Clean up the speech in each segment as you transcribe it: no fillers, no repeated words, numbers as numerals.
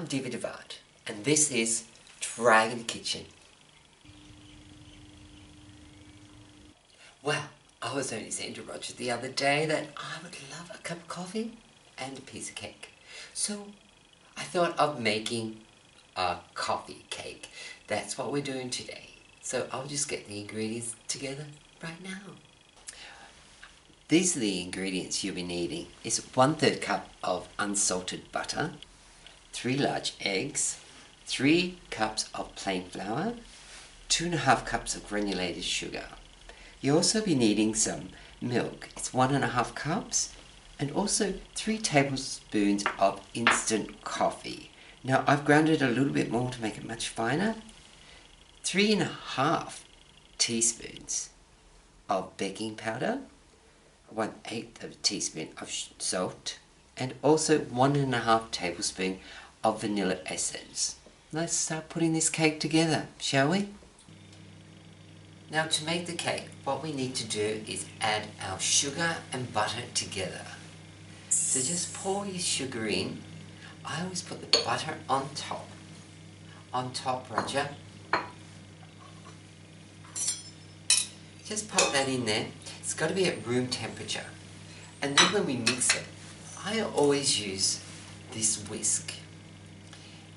Divaad, and this is Dragon Kitchen. Well, I was only saying to Roger the other day that I would love a cup of coffee and a piece of cake. So I thought of making a coffee cake. That's what we're doing today. So I'll just get the ingredients together right now. These are the ingredients you'll be needing. It's 1/3 cup of unsalted butter, 3 large eggs, 3 cups of plain flour, 2.5 cups of granulated sugar. You'll also be needing some milk. It's 1.5 cups, and also 3 tablespoons of instant coffee. Now I've ground it a little bit more to make it much finer. 3.5 teaspoons of baking powder, 1/8 of a teaspoon of salt, and also 1.5 tablespoons of vanilla essence. Let's start putting this cake together, shall we? Now to make the cake, what we need to do is add our sugar and butter together. So just pour your sugar in. I always put the butter on top. On top, Roger. Just pop that in there. It's got to be at room temperature. And then when we mix it, I always use this whisk.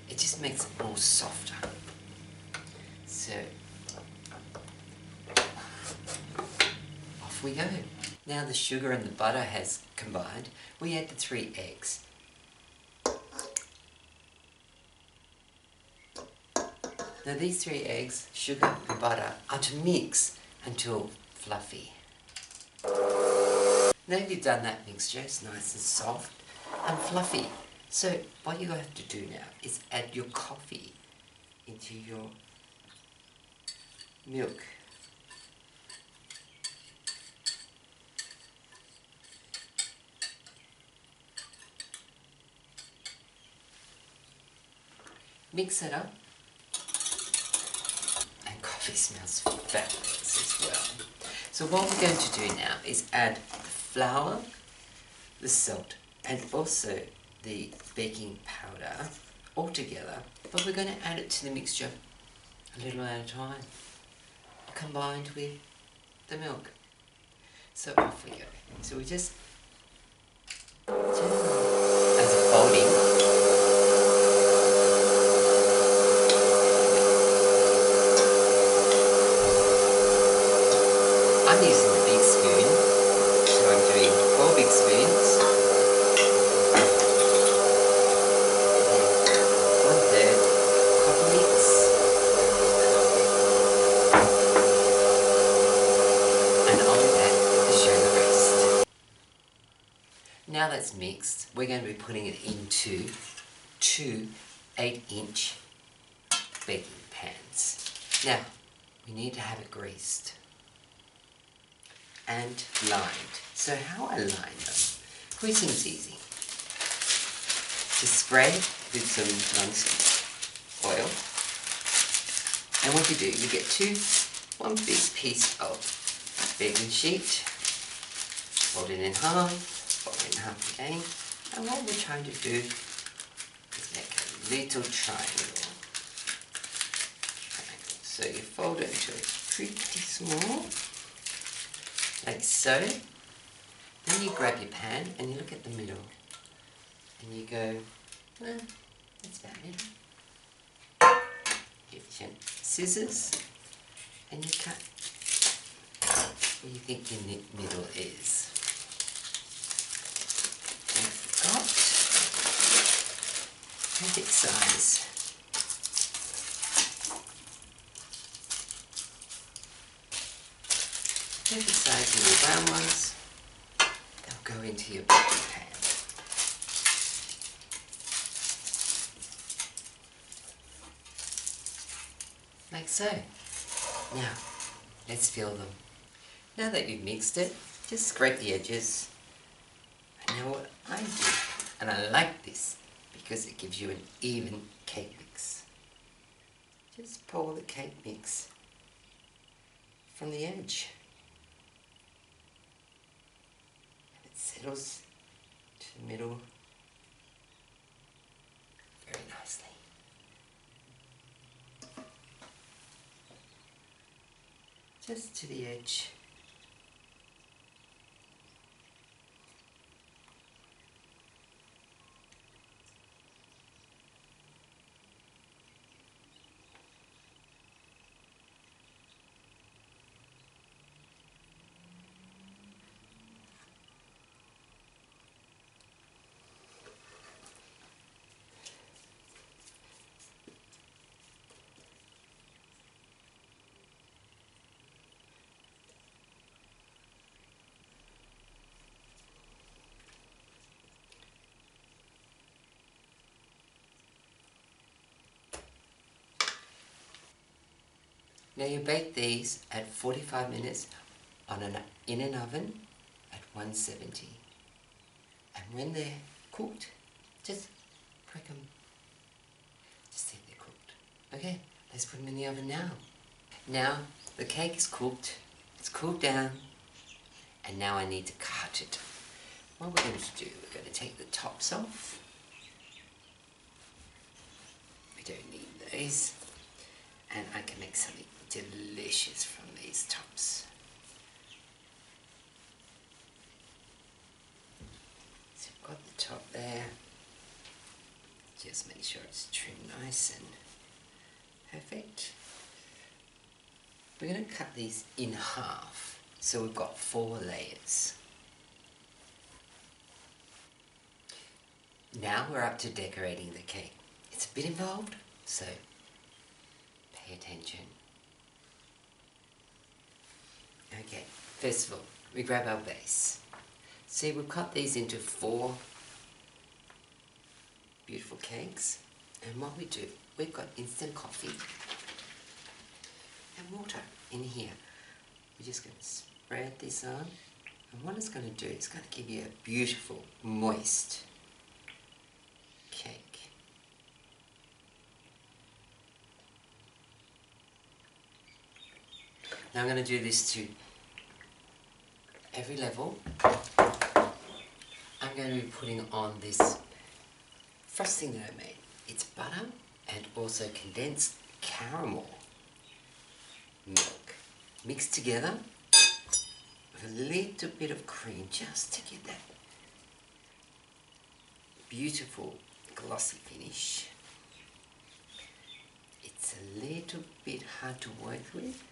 It just makes it more softer. So, off we go. Now the sugar and the butter has combined, we add the 3 eggs. Now these 3 eggs, sugar and butter, are to mix until fluffy. Now you've done that mixture, it's nice and soft and fluffy. So what you have to do now is add your coffee into your milk. Mix it up. And coffee smells fabulous as well. So what we're going to do now is add the flour, the salt, and also the baking powder all together, but we're going to add it to the mixture a little at a time, combined with the milk. So off we go. So we just as a folding. I'm using the big spoon, so I'm doing 4 big spoons. 1/3 coffee mix. And on that, the sugar rest. Now that's mixed, we're going to be putting it into 2 8-inch baking pans. Now, we need to have it greased and lined. So how I line them, greasing is easy. Just spray with some non-stick oil, and what you do, you get 1 big piece of baking sheet, fold it in half, fold it in half again, and what we're trying to do is make a little triangle. So you fold it until it's pretty small, like so. Then you grab your pan and you look at the middle and you go, well, that's about middle. Get your scissors and you cut where you think your middle is. And you've got perfect size. Perfect size of your brown ones, they'll go into your baking pan. Like so. Now, let's fill them. Now that you've mixed it, just scrape the edges. And now what I do, and I like this because it gives you an even cake mix. Just pour the cake mix from the edge. Settles to the middle very nicely. just to the edge. Now you bake these at 45 minutes in an oven at 170. And when they're cooked, just prick them. Just see if they're cooked. Okay, let's put them in the oven now. Now the cake is cooked, it's cooled down, and now I need to cut it. What we're going to do, we're going to take the tops off. We don't need these. And I can make something delicious from these tops. So I've got the top there. Just make sure it's trimmed nice and perfect. We're going to cut these in half, so we've got 4 layers. Now we're up to decorating the cake. It's a bit involved, so pay attention. Okay, first of all, we grab our base. See, we've cut these into 4 beautiful cakes. And what we do, we've got instant coffee and water in here. We're just going to spread this on. And what it's going to do, it's going to give you a beautiful, moist cake. Now I'm going to do this to every level. I'm going to be putting on this frosting that I made. It's butter and also condensed caramel milk mixed together with a little bit of cream just to get that beautiful glossy finish. It's a little bit hard to work with,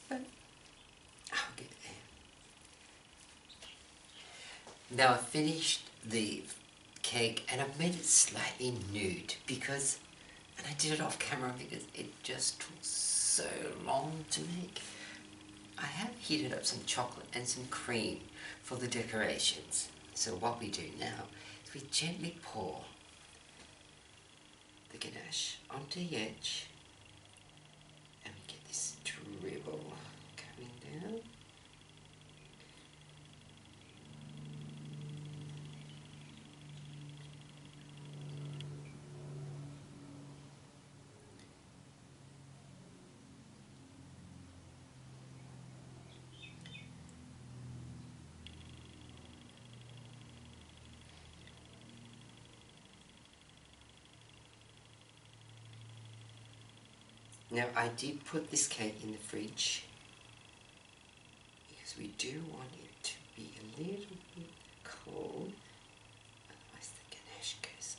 but I'll get there. Now I've finished the cake and I've made it slightly nude because, and I did it off camera because it just took so long to make. I have heated up some chocolate and some cream for the decorations. So what we do now is we gently pour the ganache onto the edge and we get this dribble coming down. Now I did put this cake in the fridge because we do want it to be a little bit cold, otherwise the ganache goes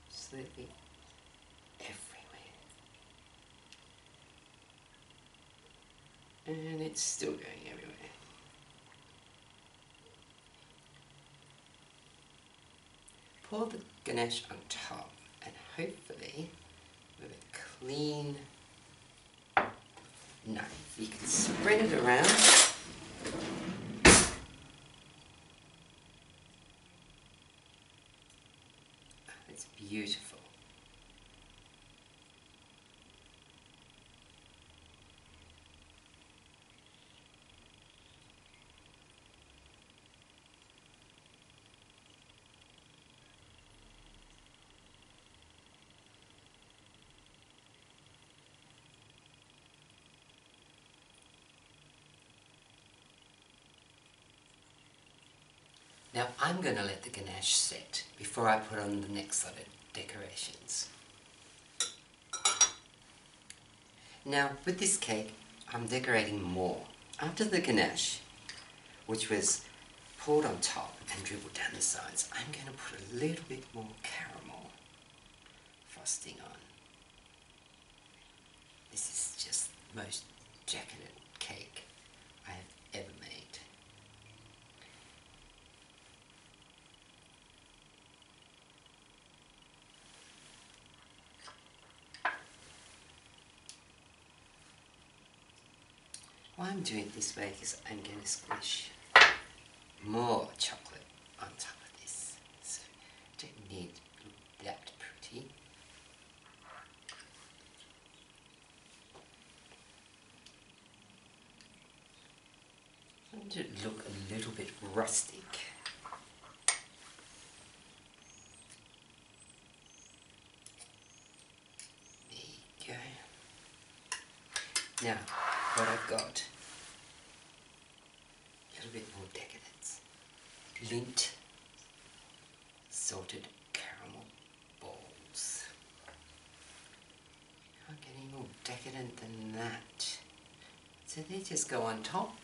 absolutely everywhere. And it's still going everywhere. Pour the ganache on top and hopefully with a clean knife you can spread it around. It's beautiful. Now I'm going to let the ganache set before I put on the next lot of decorations. Now with this cake I'm decorating more. After the ganache, which was poured on top and dribbled down the sides, I'm going to put a little bit more caramel frosting on. This is just the most decadent cake I have ever made. Why I'm doing it this way is I'm going to squish more chocolate on top of this. So I don't need to look that pretty. I want it to look a little bit rustic. There you go. Now, what I've got, a little bit more decadence. Lint salted caramel balls. Can't get any more decadent than that. So they just go on top.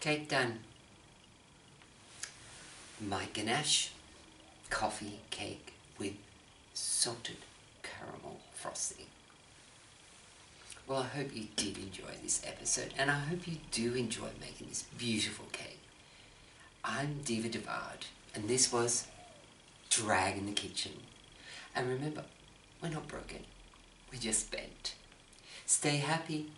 Cake done. My ganache coffee cake with salted caramel frosting. Well, I hope you did enjoy this episode, and I hope you do enjoy making this beautiful cake. I'm Divaad, and this was Drag in the Kitchen. And remember, we're not broken, we're just bent. Stay happy,